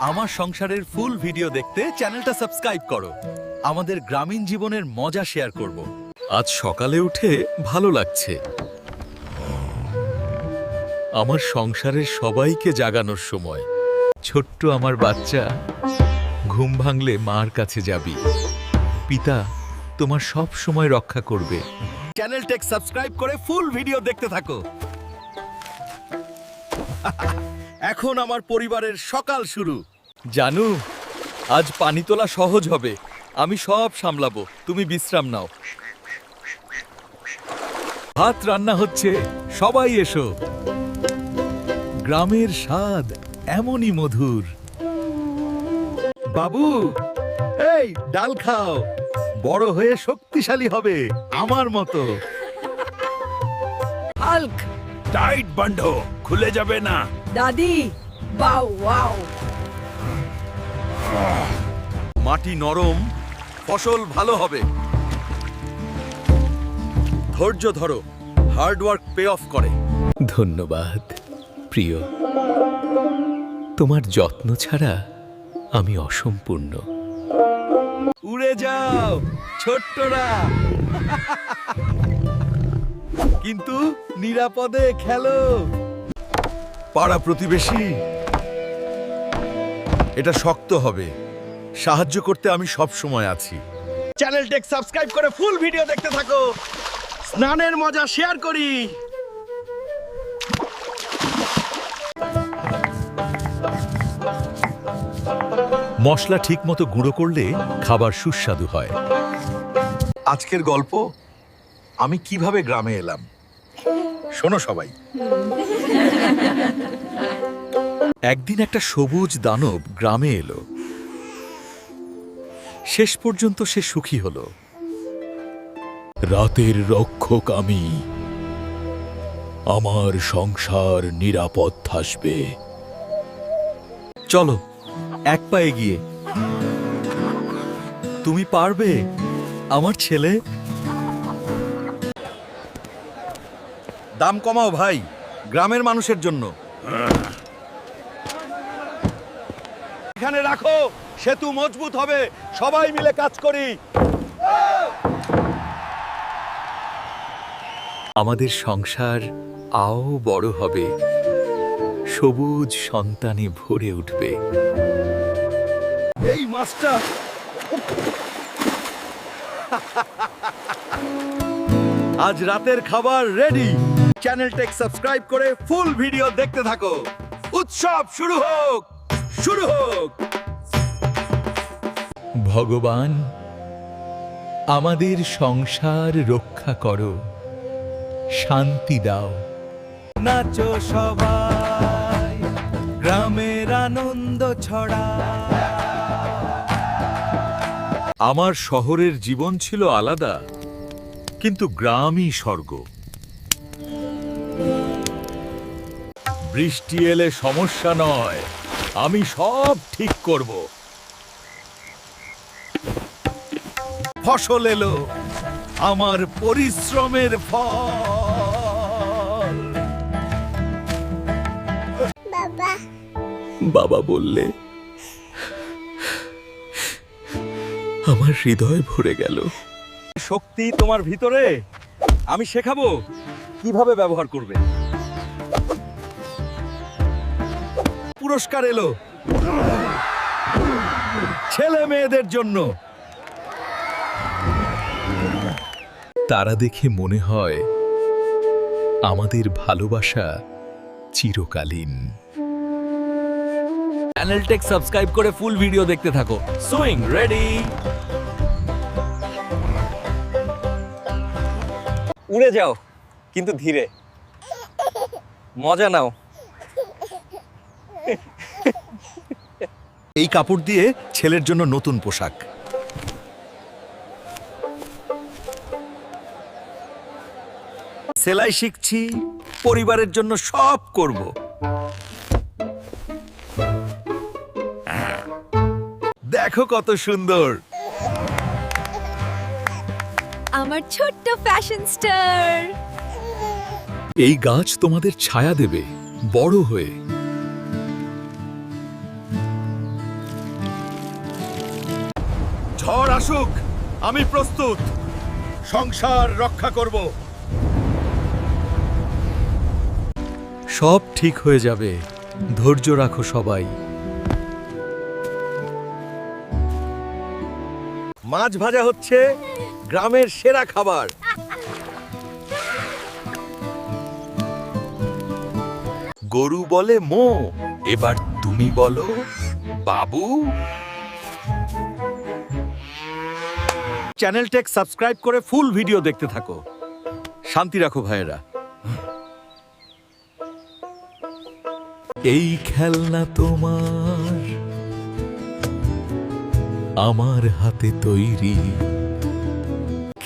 আমার সংসারের full video দেখতে চ্যানেলটা সাবস্ক্রাইব করো। আমাদের গ্রামীণ জীবনের মজা শেয়ার করব। আজ সকালে উঠে ভালো লাগছে। আমার সংসারের সবাইকে জাগানোর সময়। ছোট্ট আমার বাচ্চা, ঘুম ভাঙলে মার কাছে যাবি। পিতা তোমার সব সময় রক্ষা করবে। চ্যানেলটা সাবস্ক্রাইব করে ফুল ভিডিও দেখতে থাকো। এখন আমার পরিবারের সকাল শুরু। জানু, আজ পানি তোলা সহজ হবে। আমি সব সামলাবো, তুমি বিশ্রাম নাও। ভাত রান্না হচ্ছে, সবাই এসো। গ্রামের স্বাদ এমনই মধুর। বাবু, এই ডাল খাও, বড় হয়ে শক্তিশালী হবে আমার মতো। হাল্ক, টাইট বান্ধো, খুলে যাবে না। দাদি, বাও ওয়াও। মাটি নরম, ফসল ভালো হবে। ধৈর্য ধরো, হার্ড ওয়ার্ক পে অফ করে। ধন্যবাদ প্রিয়, তোমার যত্ন ছাড়া আমি অসম্পূর্ণ। উড়ে যাও ছোট্টরা, কিন্তু নিরাপদে খেলো। পাড়া প্রতিবেশী, এটা শক্ত হবে। সাহায্য করতে আমি সব সময় আছি। চ্যানেলটা সাবস্ক্রাইব করে ফুল ভিডিও দেখতে থাকো। স্নানের মজা শেয়ার করি। মশলা ঠিকমতো গুঁড়ো করলে খাবার সুস্বাদু হয়। আজকের গল্প, আমি কিভাবে গ্রামে এলাম। শোনো সবাই। একদিন একটা সবুজ দানব গ্রামে এলো। শেষ পর্যন্ত সে সুখী হলো। রাতের রক্ষক আমি, আমার সংসার নিরাপদ থাকবে। চলো এক পা এগিয়ে। তুমি পারবে আমার ছেলে। দাম কমাও ভাই, গ্রামের মানুষের জন্য। এখানে রাখো, সেতু মজবুত হবে। সবাই মিলে কাজ করি। আমাদের সংসার আও বড় হবে, সবুজ সন্তানে ভরে উঠবে। এই মাছটা আজ রাতের খাবার রেডি। চ্যানেলটা সাবস্ক্রাইব করে ফুল ভিডিও দেখতে থাকো। উৎসব শুরু হোক, শুরু হোক। ভগবান, আমাদের সংসার রক্ষা করো, শান্তি দাও। নাচো সবাই, গ্রামের আনন্দ ছড়া। আমার শহরের জীবন ছিল আলাদা, কিন্তু গ্রামই স্বর্গ। বৃষ্টি এলে সমস্যা নয়, আমি সব ঠিক করব। ফসল এলো, আমার পরিশ্রমের ফল। বাবা বললে আমার হৃদয় ভরে গেল। শক্তি তোমার ভিতরে, আমি শেখাবো কিভাবে ব্যবহার করবে। পুরস্কার এলো ছেলে মেয়েদের জন্য। তারা দেখে মনে হয় আমাদের ভালোবাসা চিরকালীন। চ্যানেলটা সাবস্ক্রাইব করে ফুল ভিডিও দেখতে থাকো। Swing ready. উড়ে যাও, কিন্তু ধীরে। মজা নাও। এই কাপড় দিয়ে ছেলের জন্য নতুন পোশাক। সেলাই শিখছি, পরিবারের জন্য সব করব। দেখো কত সুন্দর। আমার ছোট্ট ফ্যাশন স্টার। এই গাছ তোমাদের ছায়া দেবে বড় হয়ে। ঝড় আসুক, আমি প্রস্তুত। সংসার রক্ষা করব। সব ঠিক হয়ে যাবে, ধৈর্য রাখো সবাই। মাছ ভাজা হচ্ছে গ্রামের সেরা খাবার। গরু বলে মো, এবার তুমি বলো বাবু। চ্যানেলটেক সাবস্ক্রাইব করে ফুল ভিডিও দেখতে থাকো। শান্তি রাখো ভাইয়েরা। এই খেলনা তোমার, আমার হাতে তৈরি।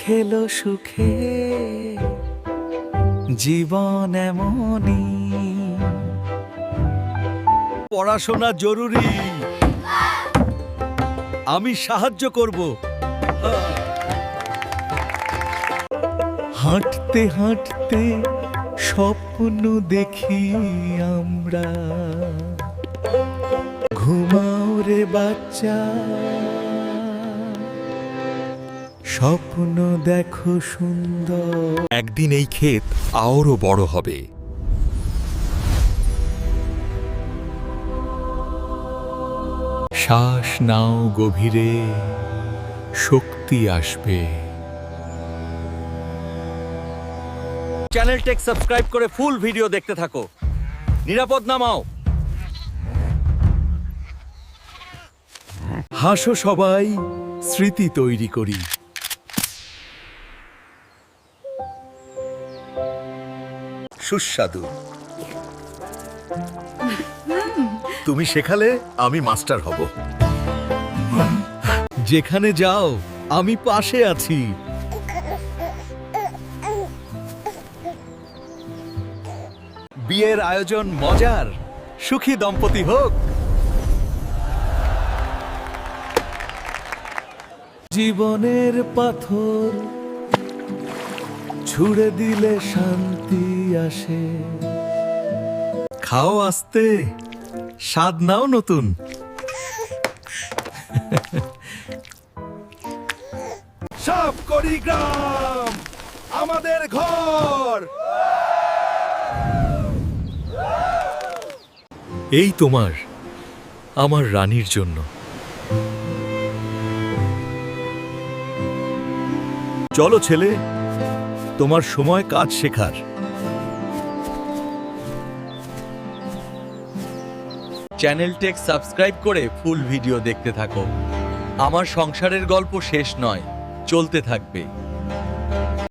খেলো সুখে, জীবন এমনই। পড়াশোনা জরুরি, আমি সাহায্য করব। হাঁটতে হাঁটতে স্বপ্ন দেখি আমরা। ঘুমাও রে বাচ্চা, স্বপ্ন দেখো সুন্দর। একদিন এই ক্ষেত আরো বড় হবে। শ্বাস নাও গভীরে, শক্তি আসবে। চ্যানেলটেক সাবস্ক্রাইব করে ফুল ভিডিও দেখতে থাকো। নিরাপদ নামাও। হাসো সবাই, স্মৃতি তৈরি করি। সুস্বাদু। তুমি শেখালে আমি মাস্টার হব। যেখানে যাও আমি পাশে আছি। বিয়ের আয়োজন মজার, সুখী দম্পতি হোক। জীবনের পাথর ছুড়ে দিলে শান্তি আসে। খাও আস্তে, স্বাদ নাও নতুন। সব করি গ্রাম আমাদের ঘর। এই তোমার, আমার রানীর জন্য। চলো ছেলে, তোমার সময় কাজ শেখার। চ্যানেলটেক সাবস্ক্রাইব করে ফুল ভিডিও দেখতে থাকো। আমার সংসারের গল্প শেষ নয়, চলতে থাকবে।